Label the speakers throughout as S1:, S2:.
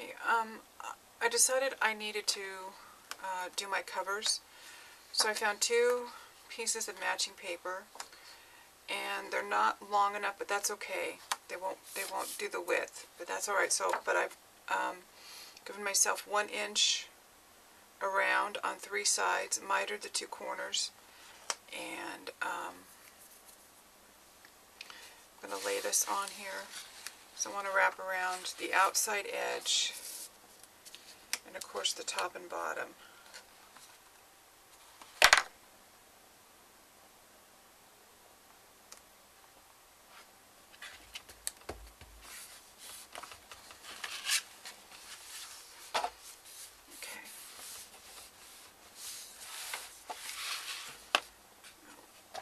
S1: Okay, I decided I needed to do my covers, so I found two pieces of matching paper, and they're not long enough, but that's okay. They won't do the width, but that's all right. So, but I've given myself 1 inch around on 3 sides, mitered the 2 corners, and I'm going to lay this on here. So I want to wrap around the outside edge, and of course the top and bottom. Okay.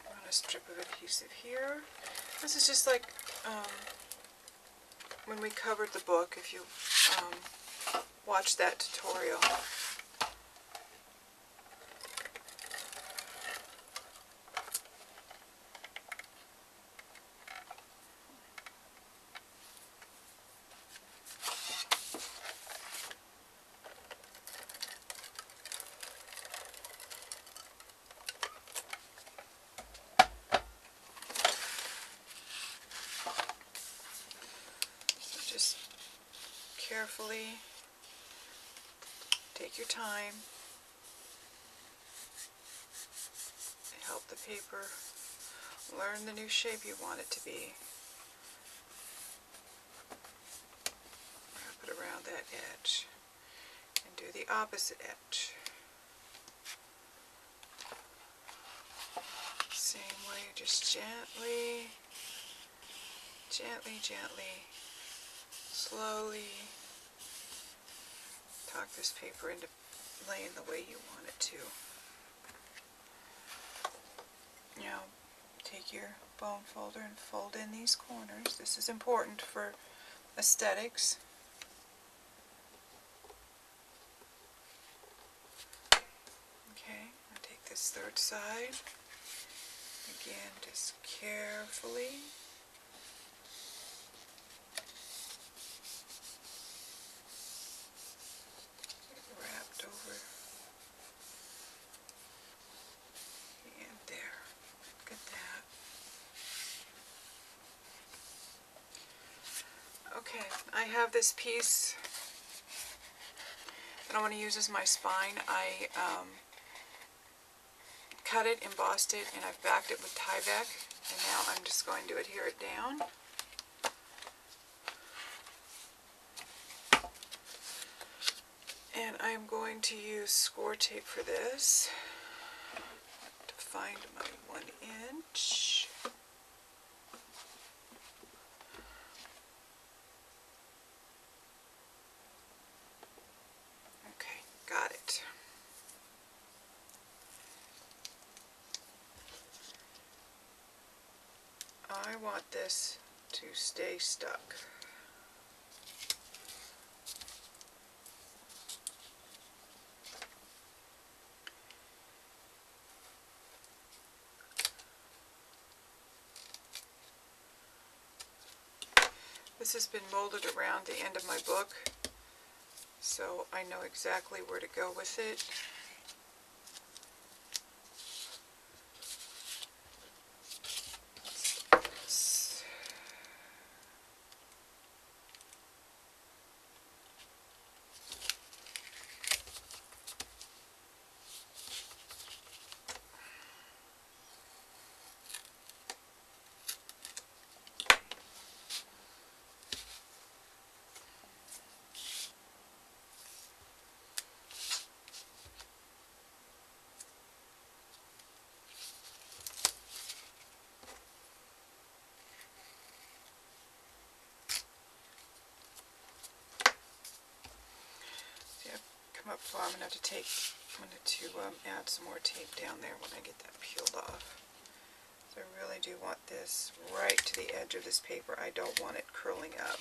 S1: Run a strip of adhesive here. This is just like when we covered the book, if you watched that tutorial. So just carefully take your time and help the paper learn the new shape you want it to be. Wrap it around that edge and do the opposite edge. Same way, just gently, slowly tuck this paper into laying the way you want it to. Now, take your bone folder and fold in these corners. This is important for aesthetics. Okay, I'll take this third side. Again, just carefully. Wrapped over. And there. Look at that. Okay, I have this piece that I want to use as my spine. I cut it, embossed it, and I've backed it with Tyvek, and now I'm just going to adhere it down. And I'm going to use score tape for this to find my 1 inch. Okay, got it. I want this to stay stuck. This has been molded around the end of my book, so I know exactly where to go with it. Up far, I'm going to add some more tape down there when I get that peeled off. So I really do want this right to the edge of this paper. I don't want it curling up.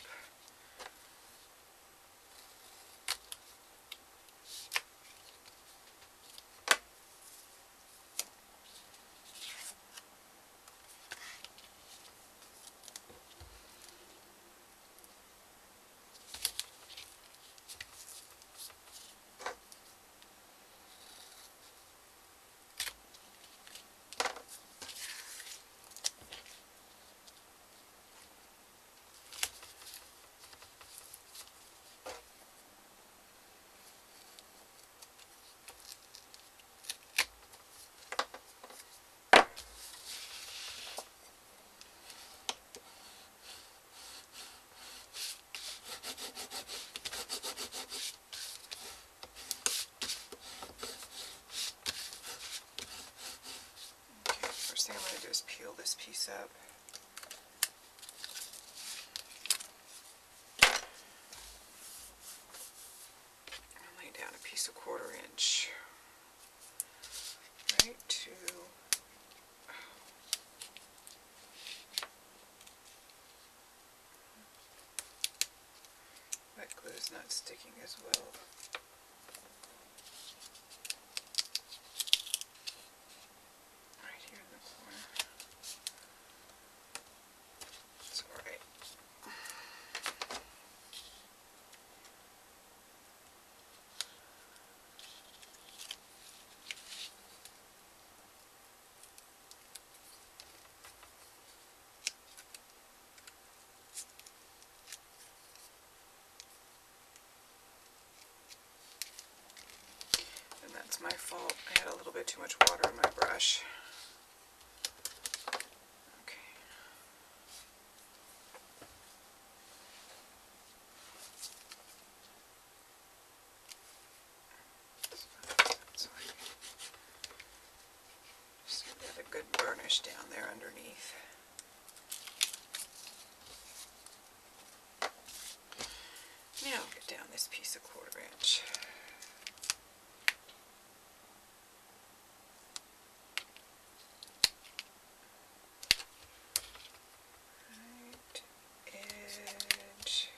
S1: just peel this piece up. And lay down a piece of 1/4 inch right to wet glue is not sticking as well. Right here in the corner. It's alright. That's my fault. I had a little bit too much water in my brush. Okay. So I just got a good burnish down there underneath. Now I'll get down this piece of 1/4 inch. Edge.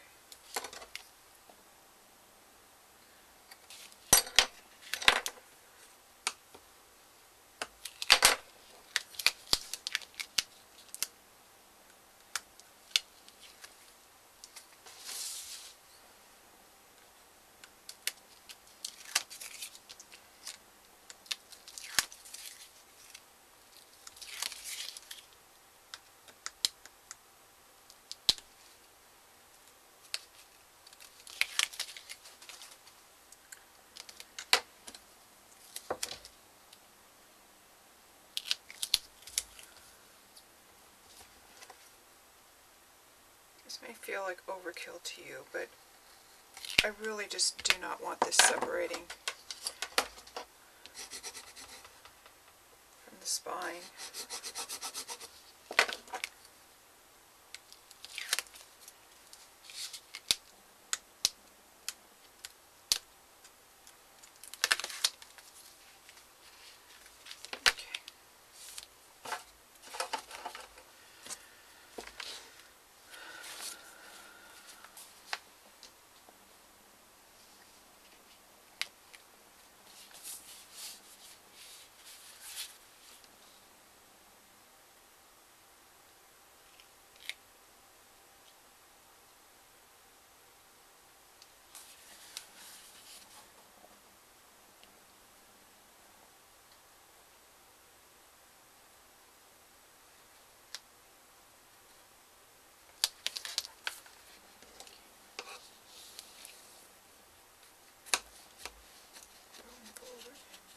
S1: This may feel like overkill to you, but I really just do not want this separating from the spine.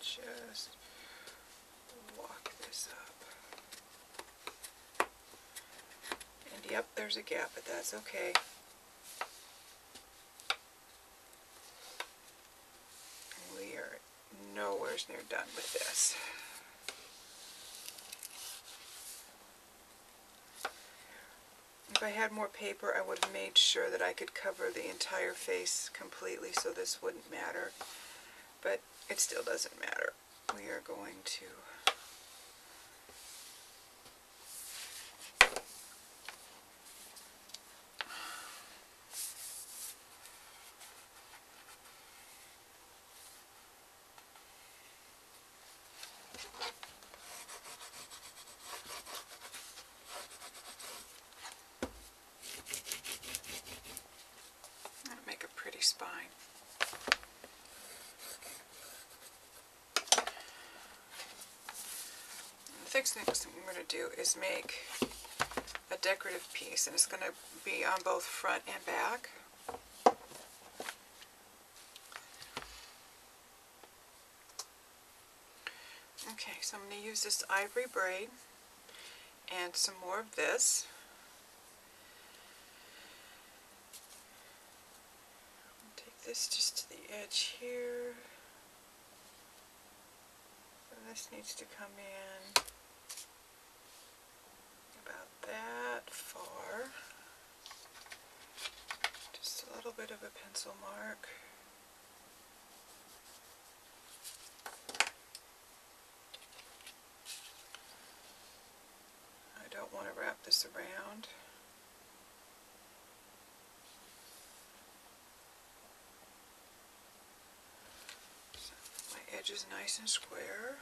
S1: Just walk this up. And yep, there's a gap, but that's okay. We are nowhere near done with this. If I had more paper, I would have made sure that I could cover the entire face completely so this wouldn't matter. But it still doesn't matter. We are going to make a pretty spine. The next thing I'm going to do is make a decorative piece, and it's going to be on both front and back. Okay, so I'm going to use this ivory braid and some more of this. Take this just to the edge here. And this needs to come in that far. Just a little bit of a pencil mark. I don't want to wrap this around. So my edge is nice and square.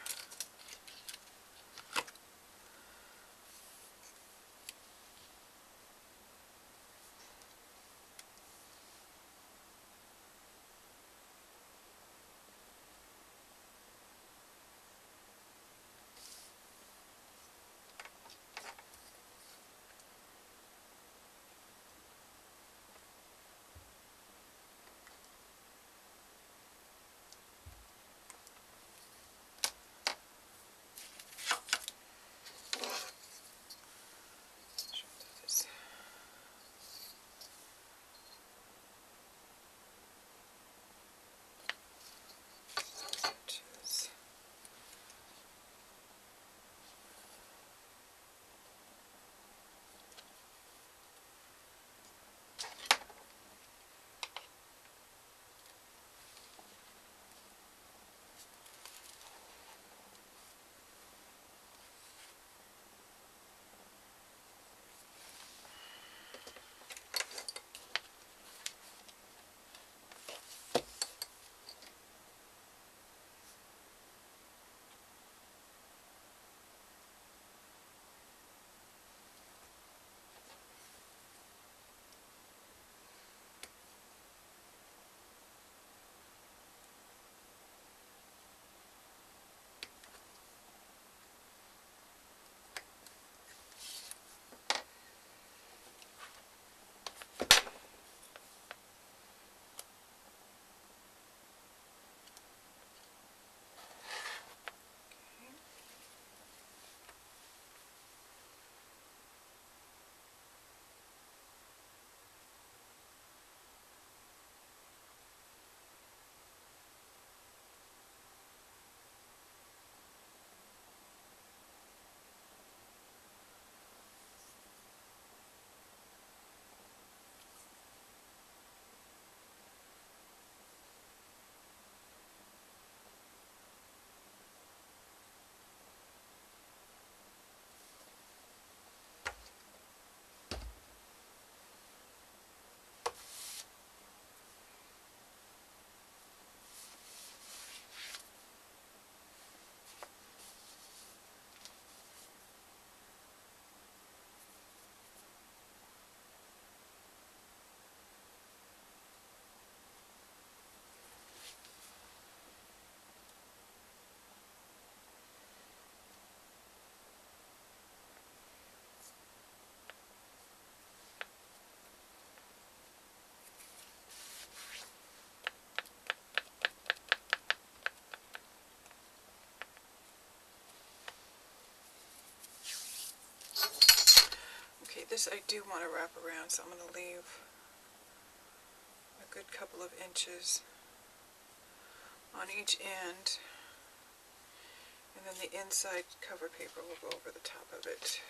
S1: Okay, this I do want to wrap around, so I'm going to leave a good couple of inches on each end, and then the inside cover paper will go over the top of it.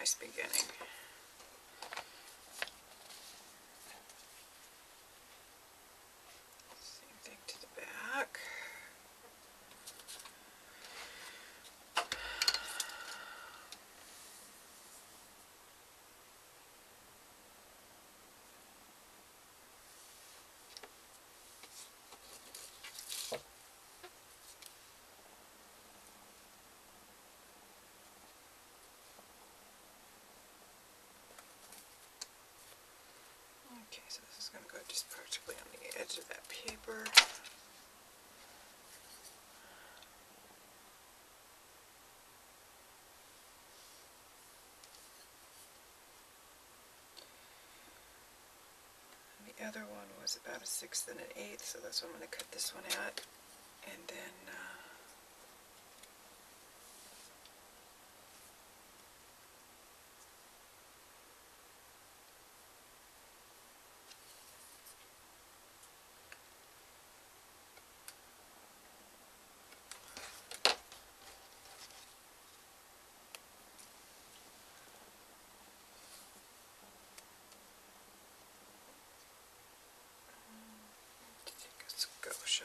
S1: nice beginning. Same thing to the back. Okay, so this is going to go just practically on the edge of that paper. And the other one was about a 1/6 and an 1/8, so that's what I'm going to cut this one at. And then take a scotia.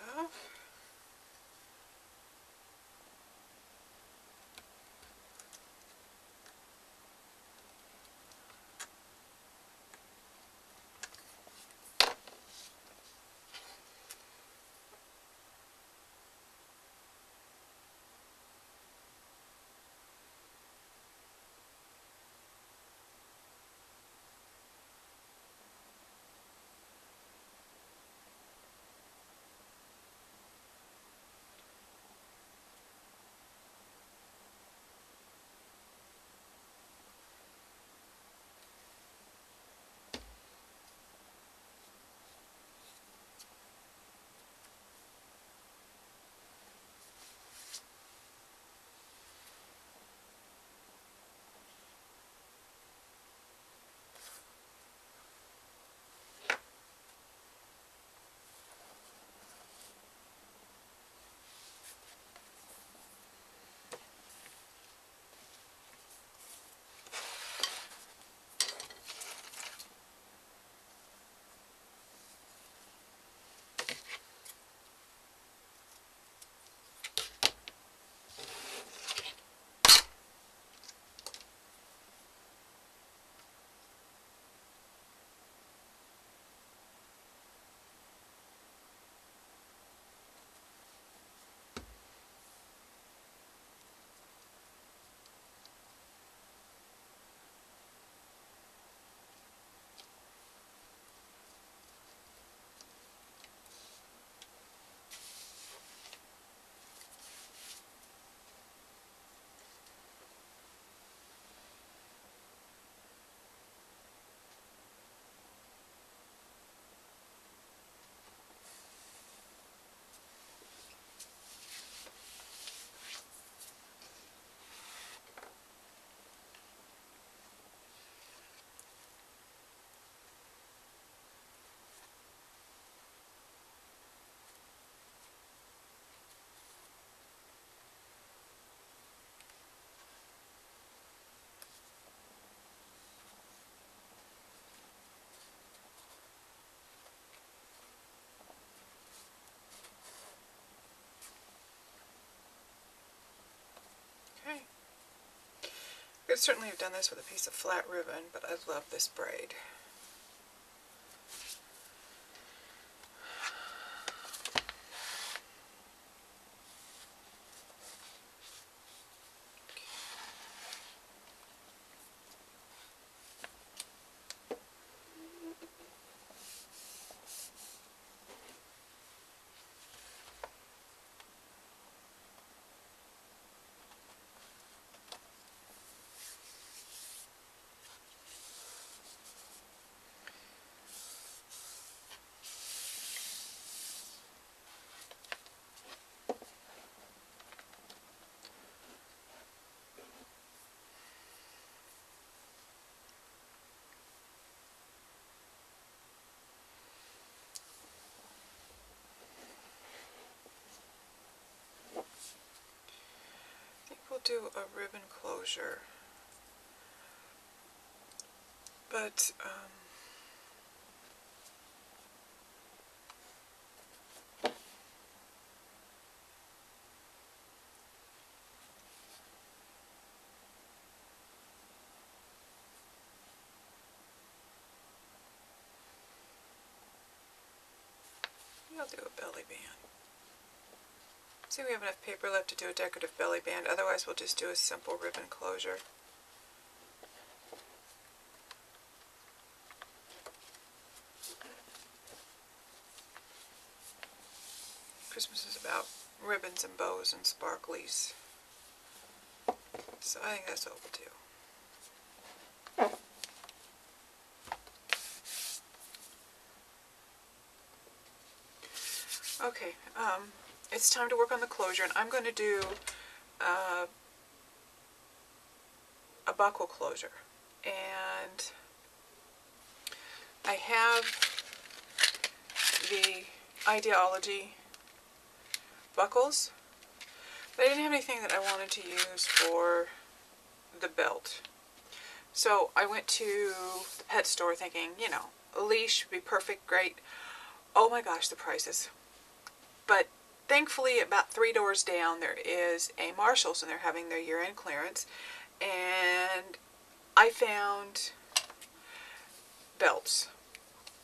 S1: Okay. I could certainly have done this with a piece of flat ribbon, but I love this braid. I think we'll do a ribbon closure But I'll do a belly band. See, we have enough paper left to do a decorative belly band. Otherwise, we'll just do a simple ribbon closure. Christmas is about ribbons and bows and sparklies. So I think that's what we'll do. Okay, it's time to work on the closure, and I'm going to do a buckle closure. And I have the Ideology buckles, but I didn't have anything that I wanted to use for the belt. So I went to the pet store thinking, you know, a leash would be perfect, great. Oh my gosh, the prices. But thankfully, about 3 doors down, there is a Marshall's, and they're having their year-end clearance. And I found belts.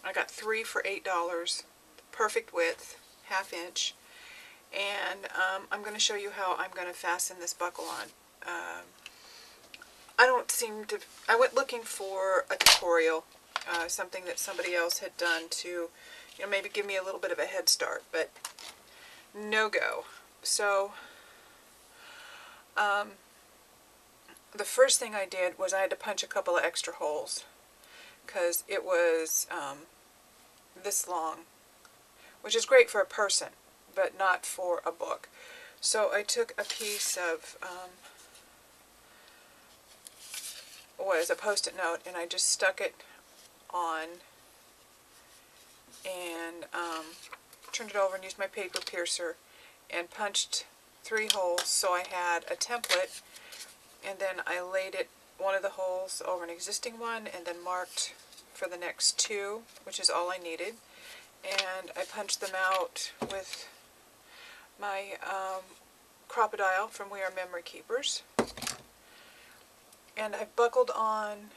S1: I got 3 for $8, perfect width, 1/2 inch. And I'm going to show you how I'm going to fasten this buckle on. I went looking for a tutorial, something that somebody else had done to, you know, maybe give me a little bit of a head start, but no go. So, the first thing I did was I had to punch a couple of extra holes, because it was this long, which is great for a person, but not for a book. So I took a piece of what is a Post-it note, and I just stuck it on and turned it over and used my paper piercer and punched 3 holes so I had a template, and then I laid one of the holes over an existing one and then marked for the next 2, which is all I needed, and I punched them out with my Crocodile from We Are Memory Keepers. And I buckled on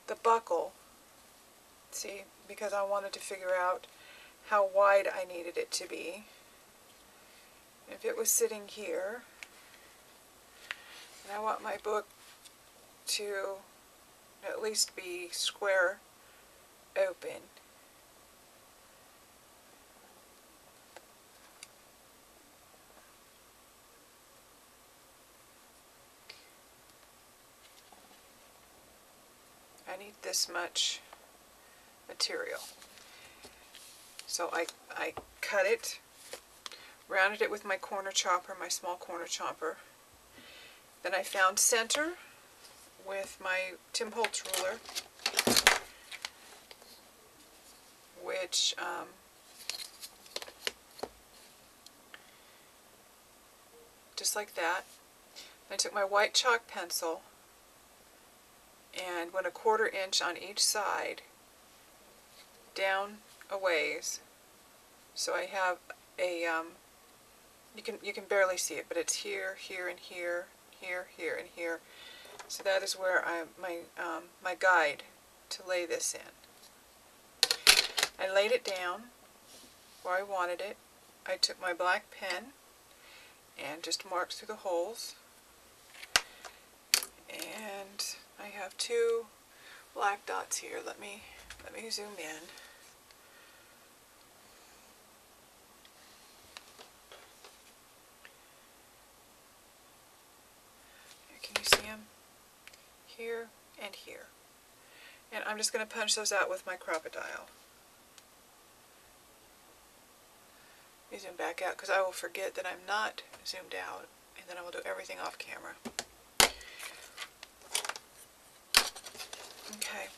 S1: the buckle, see, because I wanted to figure out how wide I needed it to be. If it was sitting here, and I want my book to at least be square open, I need this much material. So I cut it, rounded it with my corner chopper, my small corner chopper. Then I found center with my Tim Holtz ruler, which just like that. I took my white chalk pencil and went 1/4 inch on each side down a ways, so I have a you can barely see it, but it's here, here, and here, here, here, and here. So that is where my guide to lay this in. I laid it down where I wanted it. I took my black pen and just marked through the holes. And I have 2 black dots here. Let me zoom in. Can you see them? Here and here. And I'm just going to punch those out with my Crocodile. Let me zoom back out because I will forget that I'm not zoomed out, and then I will do everything off camera. Okay.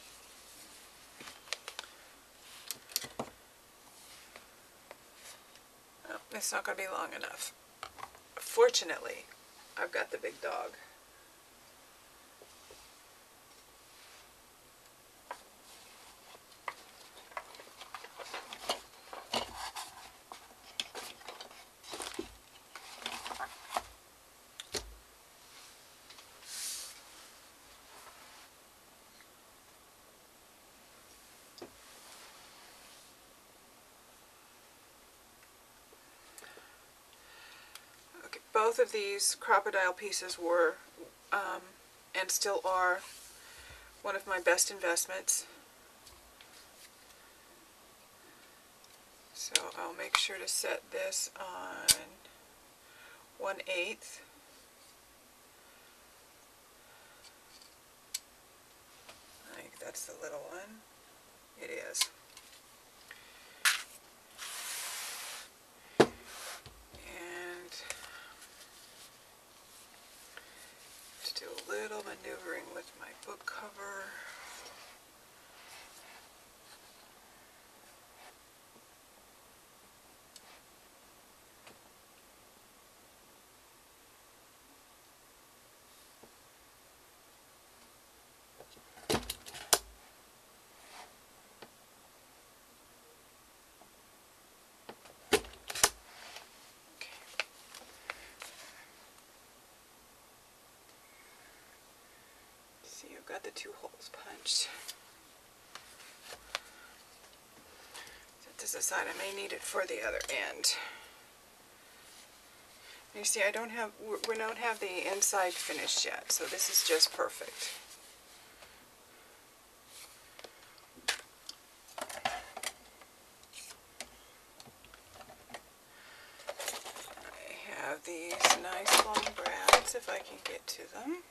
S1: Oh, it's not going to be long enough. Fortunately, I've got the big dog. both of these crocodile pieces were, and still are, one of my best investments. So I'll make sure to set this on 1/8. I think that's the little one. It is. And just do a little maneuvering with my book cover. See, I've got the 2 holes punched. Set this aside. I may need it for the other end. You see, we don't have the inside finished yet, so this is just perfect. I have these nice long brads, if I can get to them.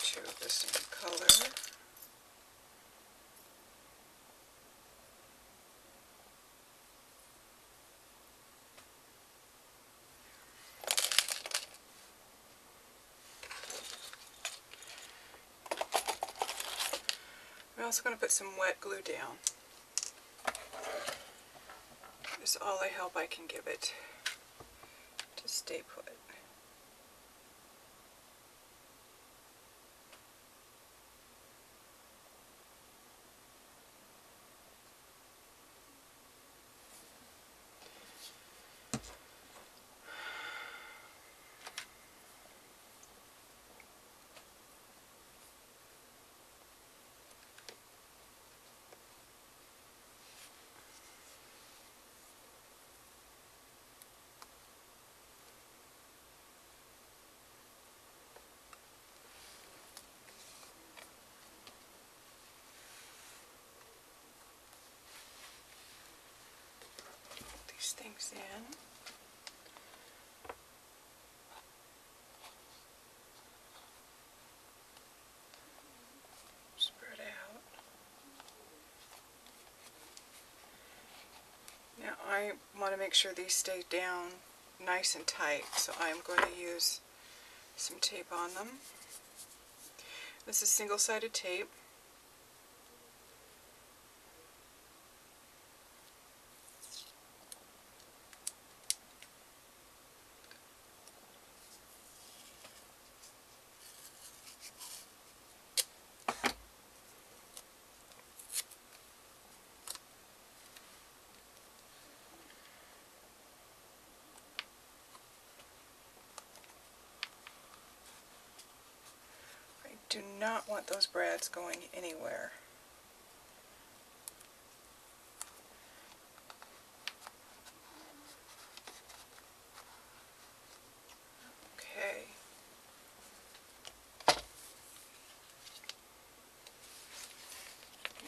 S1: Choose the same color. I'm also going to put some wet glue down. Just all the help I can give it to stay put. Things in. Spread out. Now I want to make sure these stay down nice and tight, so I'm going to use some tape on them. This is single-sided tape. Do not want those brads going anywhere. Okay.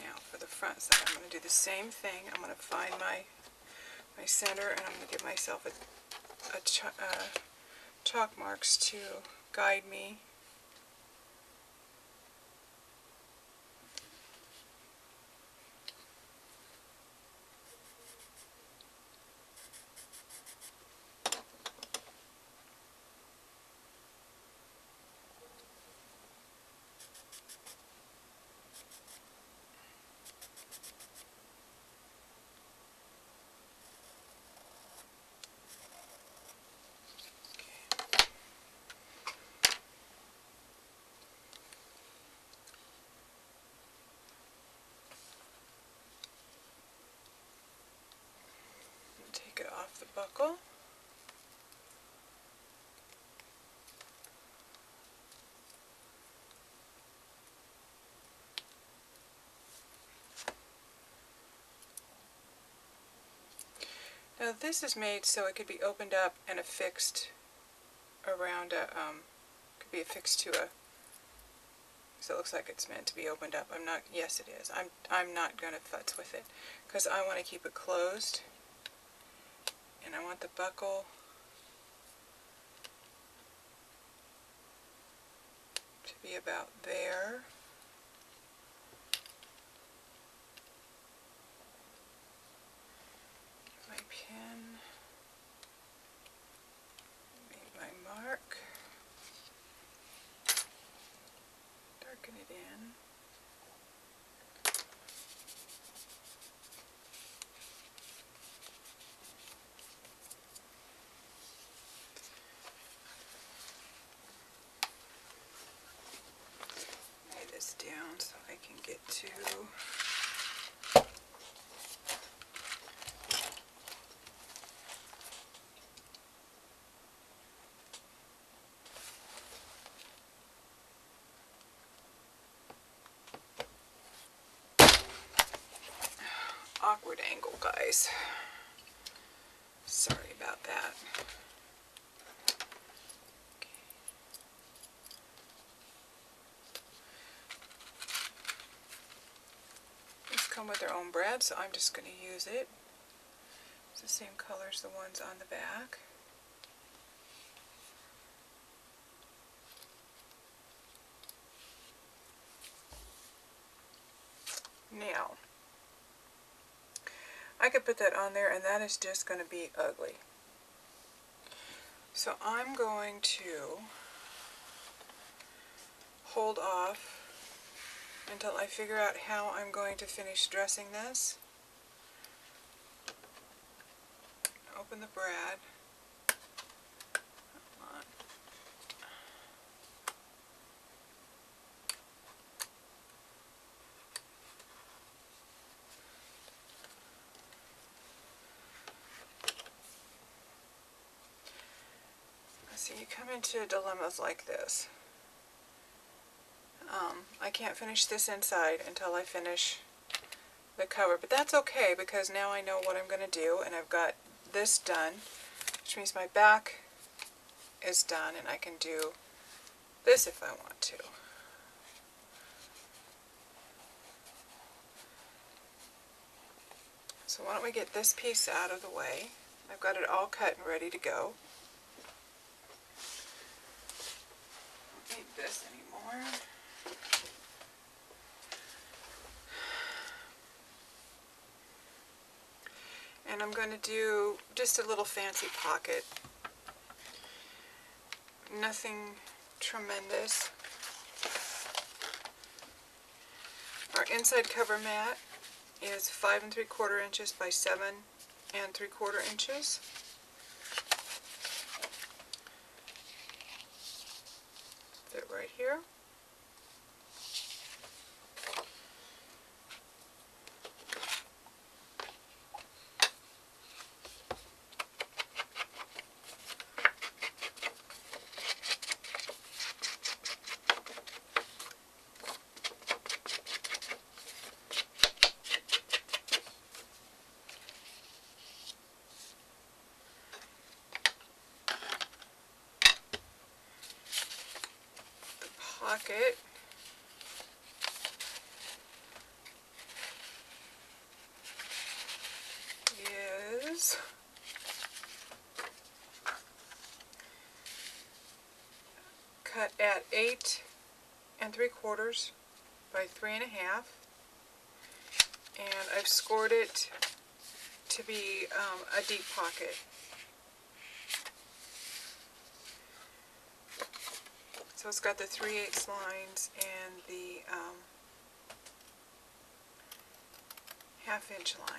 S1: Now for the front side, I'm going to do the same thing. I'm going to find my center, and I'm going to give myself a chalk marks to guide me. buckle. Now this is made so it could be opened up and affixed around a, could be affixed to a, so it looks like it's meant to be opened up. I'm not, yes it is. I'm not going to futz with it because I want to keep it closed, and I want the buckle to be about there. My pen, make my mark, darken it in. Lay this down so I can get to awkward angle, guys. Sorry about that. Okay. These come with their own brad, so I'm just going to use it. It's the same color as the ones on the back. Now, I could put that on there and that is just going to be ugly. So I'm going to hold off until I figure out how I'm going to finish dressing this. Open the brad. Come on. So you come into dilemmas like this. I can't finish this inside until I finish the cover, but that's okay because now I know what I'm going to do, and I've got this done, which means my back is done and I can do this if I want to. So why don't we get this piece out of the way. I've got it all cut and ready to go. Don't need this anymore. And I'm going to do just a little fancy pocket. Nothing tremendous. Our inside cover mat is 5 3/4 inches by 7 3/4 inches. Fit right here. Pocket is cut at 8 3/4 by 3 1/2, and I've scored it to be a deep pocket. So it's got the 3/8 lines and the 1/2 inch line.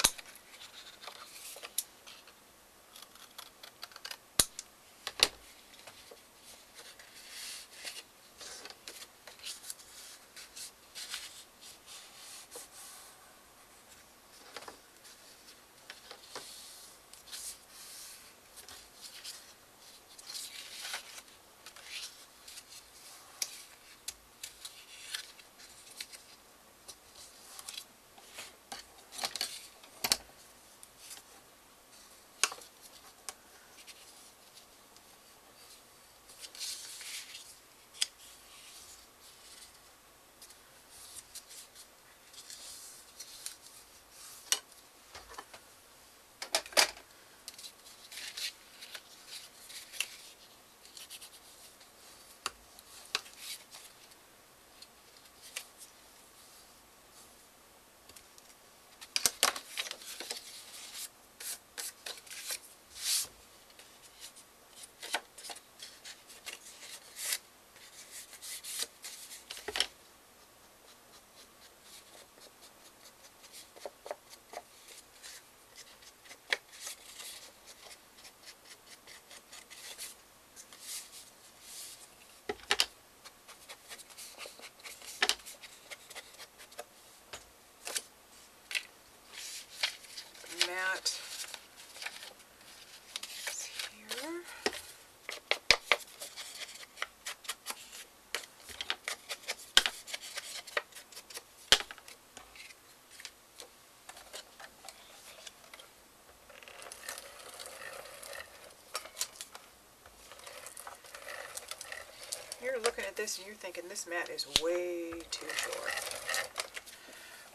S1: at this and you're thinking this mat is way too short.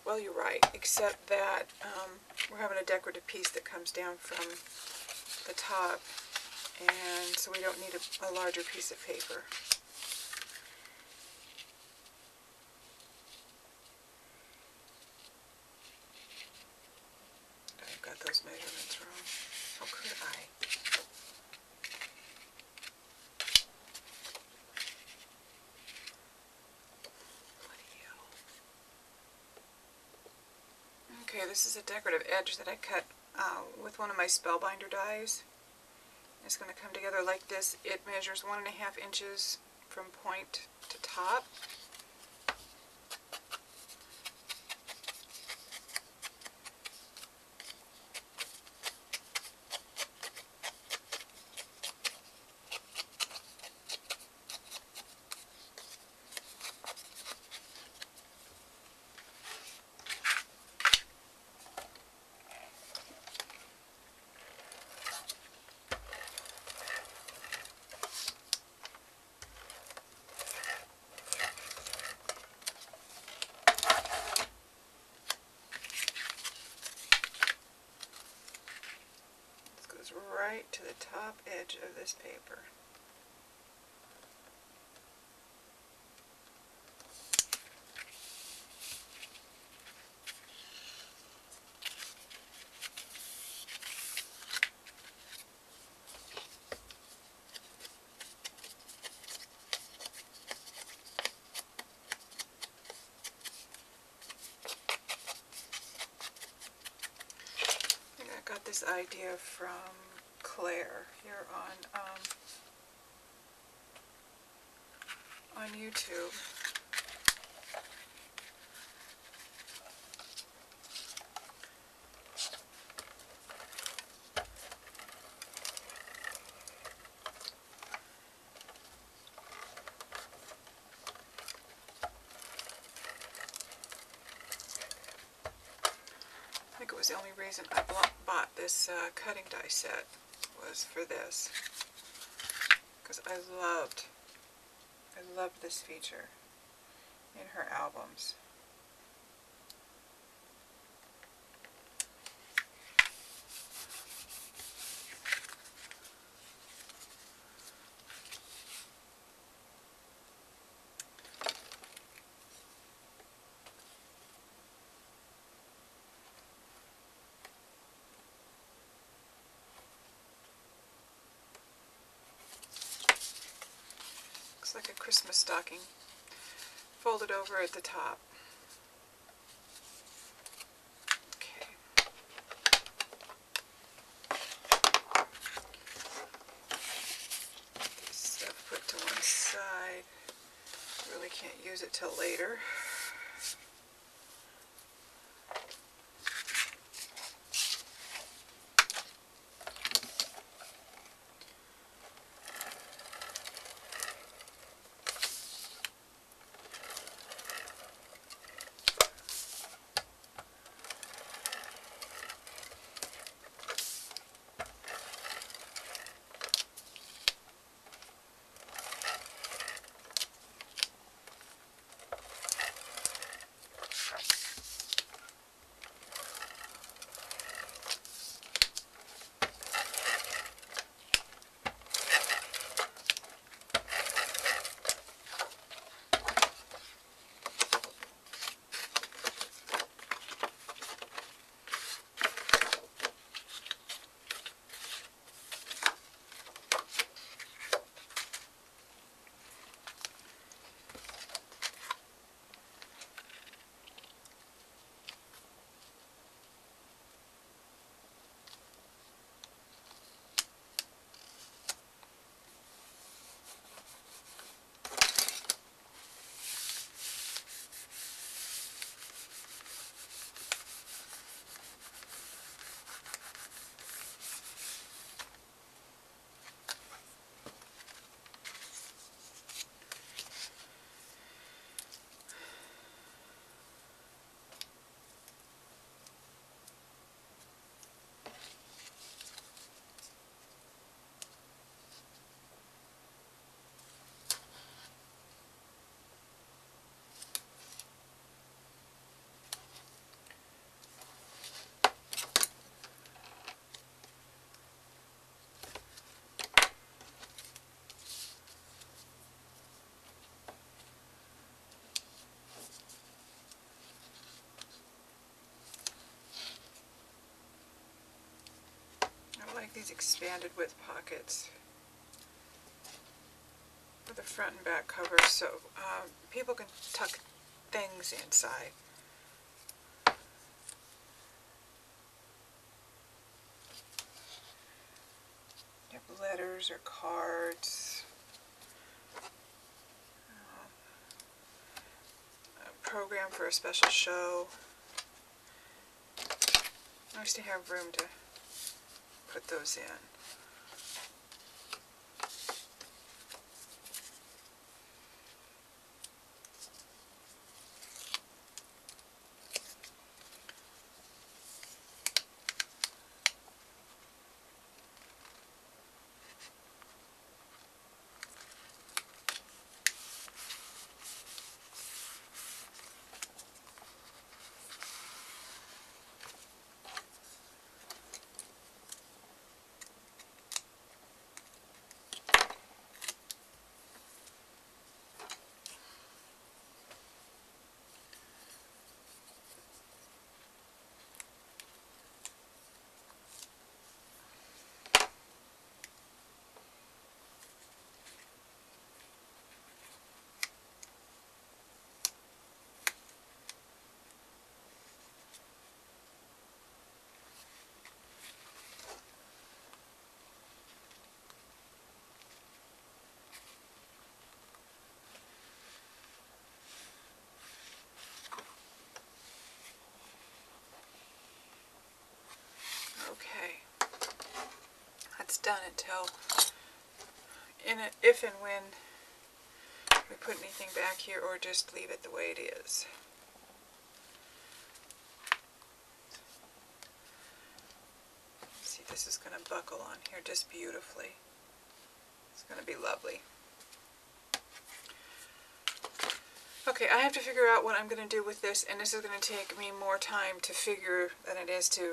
S1: Well, you're right, except that we're having a decorative piece that comes down from the top, and so we don't need a larger piece of paper. I've got those measurements wrong. How could I? Okay, this is a decorative edge that I cut with one of my Spellbinder dies. It's going to come together like this. It measures 1.5 inches from point to top. Right to the top edge of this paper. I think I got this idea from Claire here on YouTube. I think it was the only reason I bought this cutting die set was for this, because I loved this feature in her albums. Looks like a Christmas stocking folded over at the top. Okay. This stuff put to one side. Really can't use it till later. like these expanded width pockets for the front and back covers so people can tuck things inside. You have letters or cards, a program for a special show. Nice to have room to put those in. Okay, that's done until, if and when we put anything back here, or just leave it the way it is. See, this is going to buckle on here just beautifully. It's going to be lovely. Okay, I have to figure out what I'm going to do with this, and this is going to take me more time to figure than it is to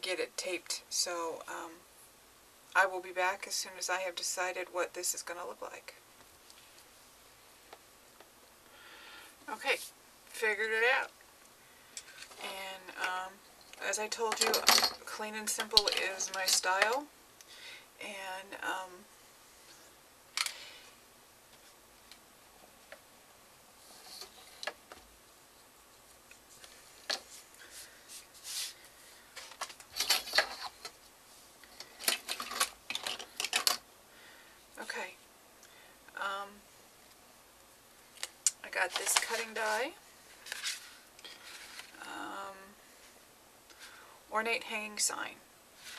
S1: get it taped. So I will be back as soon as I have decided what this is going to look like. Okay, figured it out. And as I told you, clean and simple is my style. And okay, I got this cutting die, ornate hanging sign,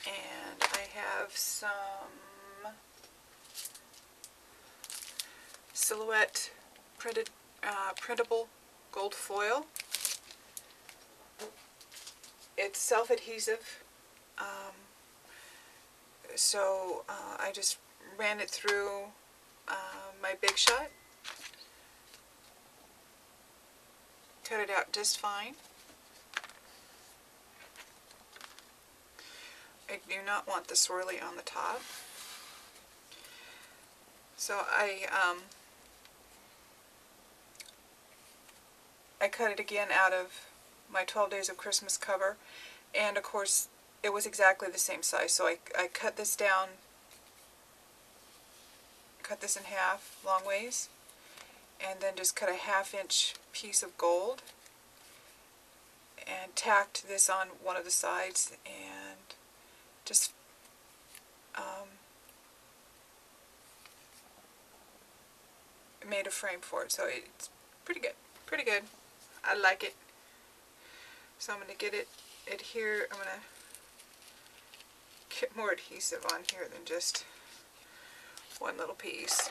S1: and I have some silhouette printed, printable gold foil. It's self-adhesive, so I just ran it through my Big Shot, cut it out just fine. I do not want the swirly on the top, so I cut it again out of my 12 Days of Christmas cover, and of course it was exactly the same size, so I cut this down, cut this in half long ways, and then just cut a 1/2 inch piece of gold and tacked this on one of the sides and just made a frame for it. So it's pretty good, pretty good. I like it. So I'm going to get it adhere. I'm going to get more adhesive on here than just one little piece.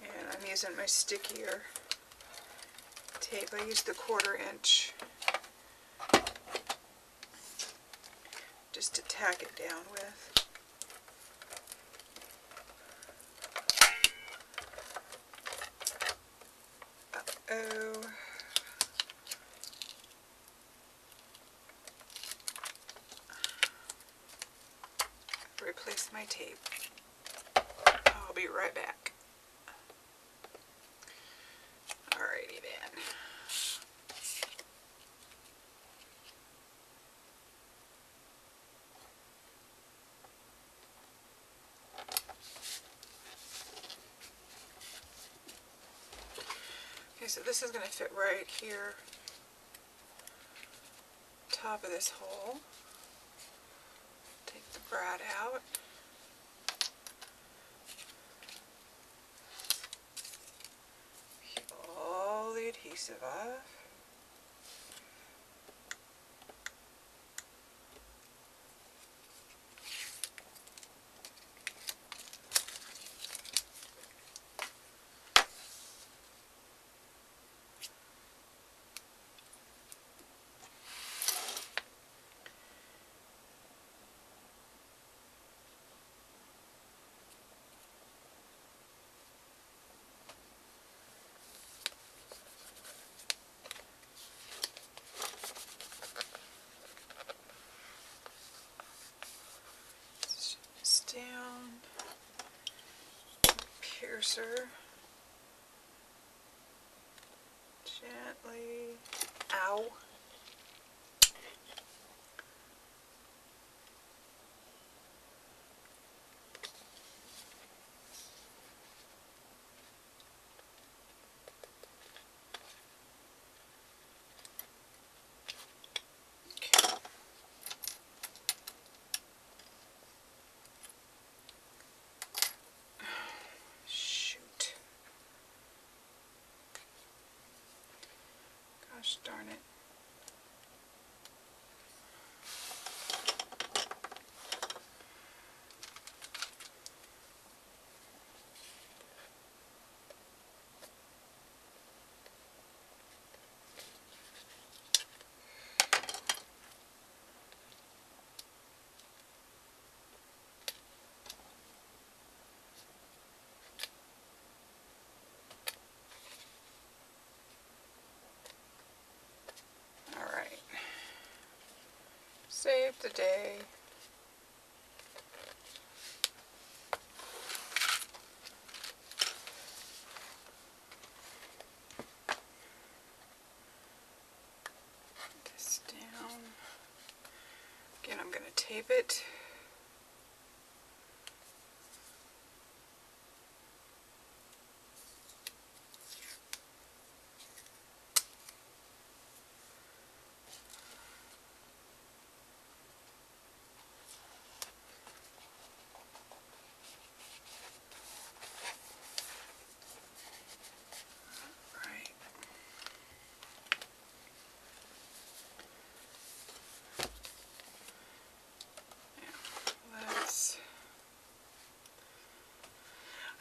S1: And I'm using my stickier tape. I used the 1/4 inch just to tack it down with. Uh-oh. Replace my tape. I'll be right back. Alrighty then. so this is going to fit right here, top of this hole. Take the brad out. Peel all the adhesive off. Down, piercer, gently, ow, okay. Shoot. Gosh darn it. Alright. Save the day. Put this down. Again, I'm going to tape it.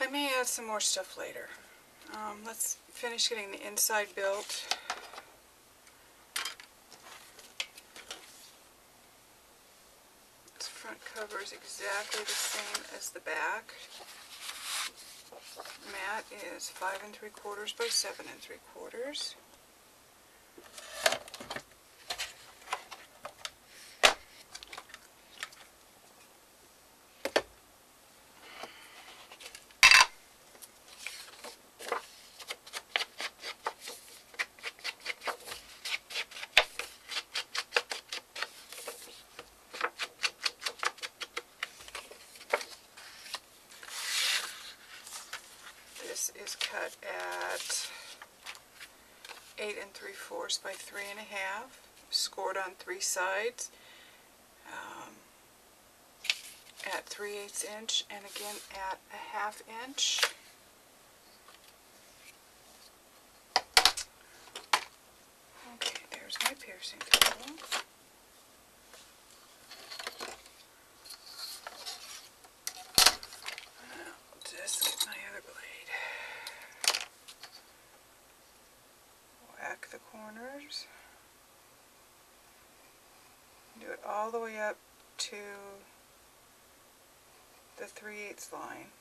S1: I may add some more stuff later. Let's finish getting the inside built. This front cover is exactly the same as the back. Mat is 5 3/4 by 7 3/4. This is cut at 8 3/4 by 3 1/2, scored on 3 sides at 3/8 inch and again at a 1/2 inch. Okay, there's my piercing tool. I'll just get my other blade. Whack the corners. Do it all the way up to the 3/8 line.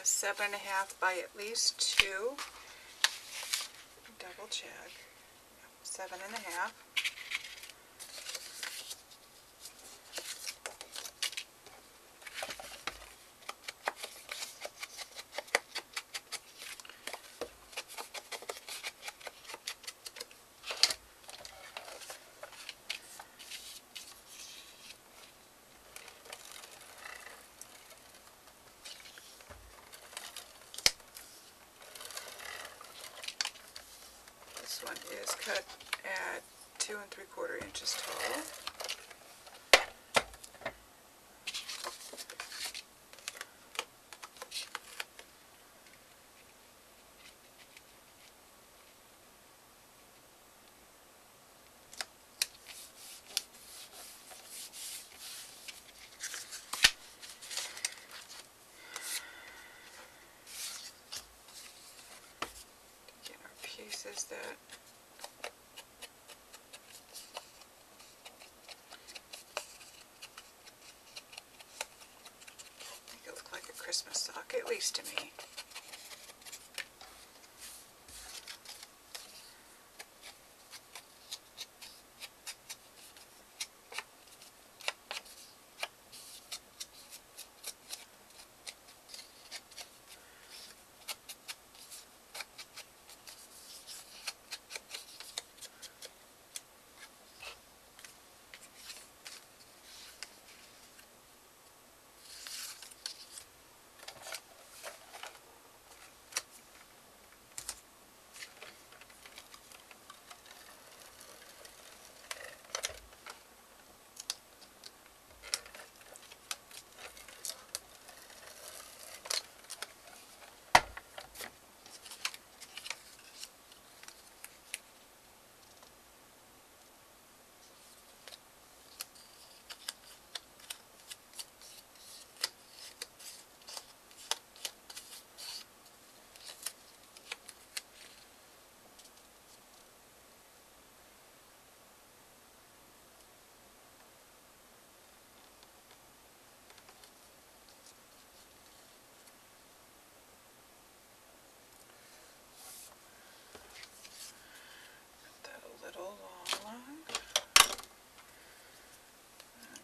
S1: 7.5 by at least 2. Double check. 7.5. This one is cut at 2 3/4 inches tall. Get our pieces that make it look like a Christmas sock, at least to me.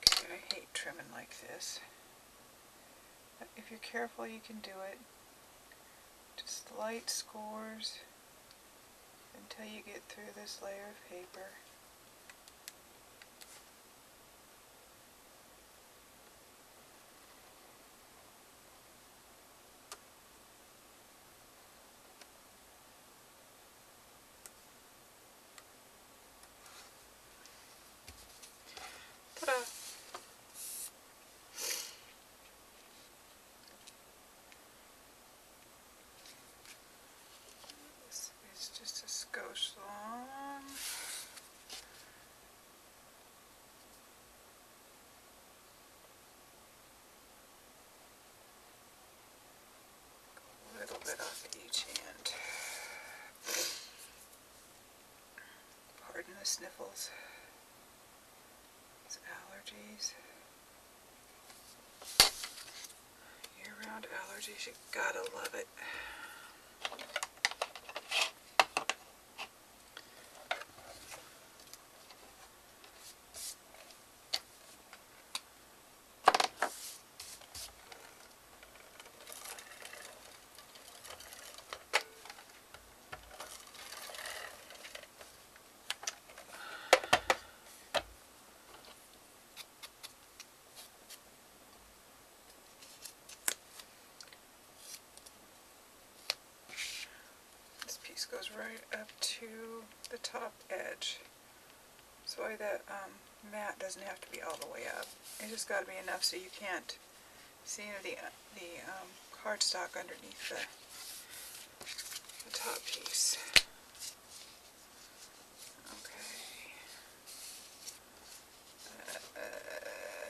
S1: Okay, I hate trimming like this. But if you're careful, you can do it. Just light scores until you get through this layer of paper. Ta-da! This is just a skosh long. A little bit off each end. Pardon the sniffles. It's allergies. Year-round allergies, you gotta love it. Piece goes right up to the top edge, so that mat doesn't have to be all the way up. It just got to be enough so you can't see the cardstock underneath the top piece. Okay,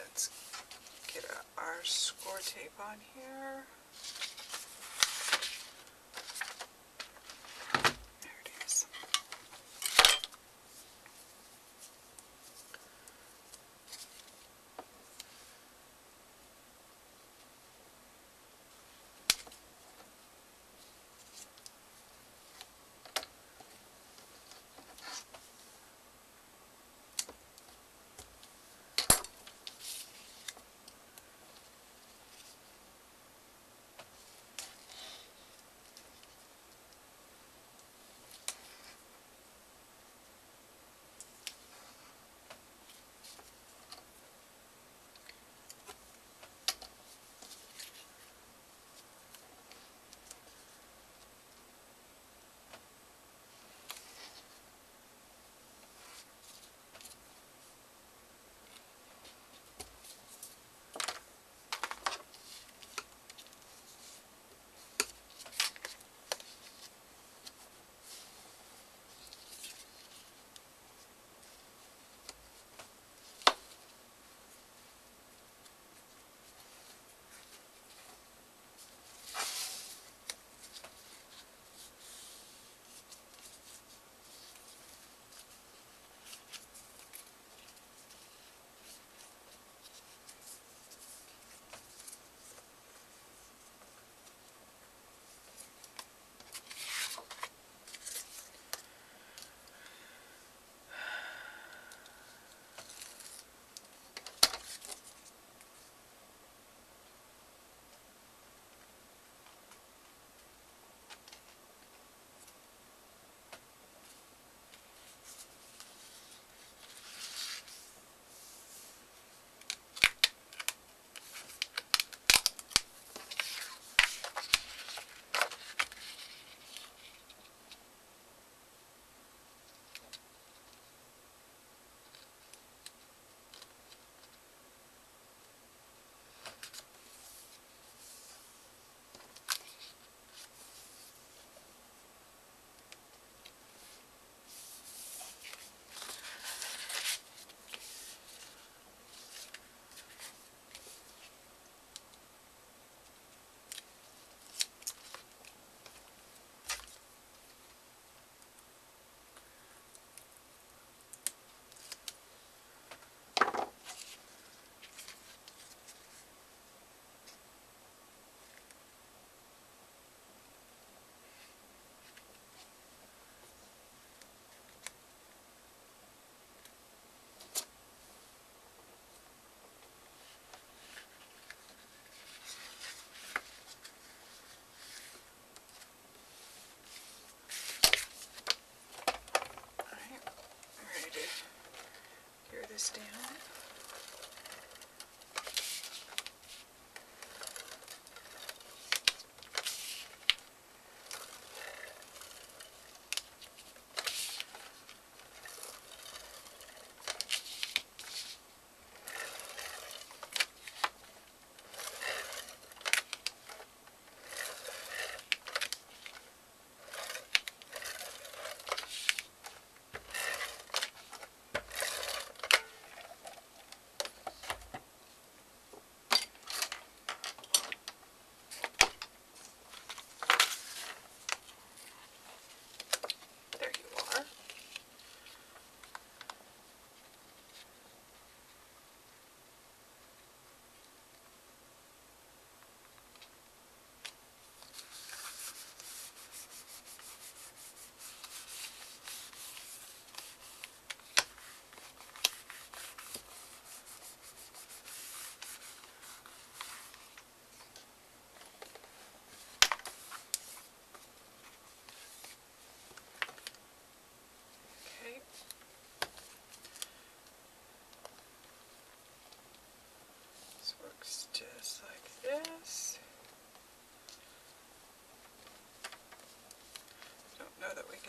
S1: let's get our score tape on here.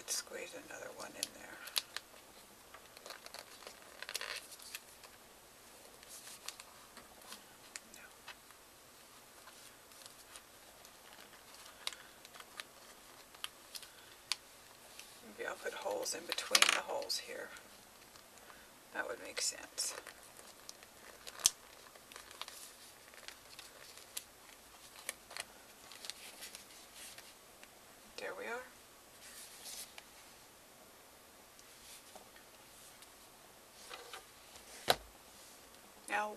S1: could squeeze another one in there. Maybe I'll put holes in between the holes here. That would make sense. There we are. Now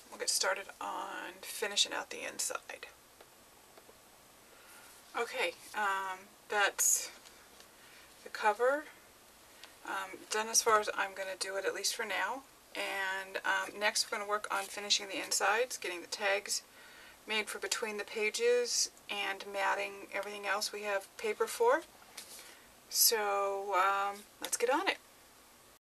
S1: we'll get started on finishing out the inside. Okay, that's the cover. Done as far as I'm going to do it, at least for now. And next we're going to work on finishing the insides, getting the tags made for between the pages, and matting everything else we have paper for. So let's get on it.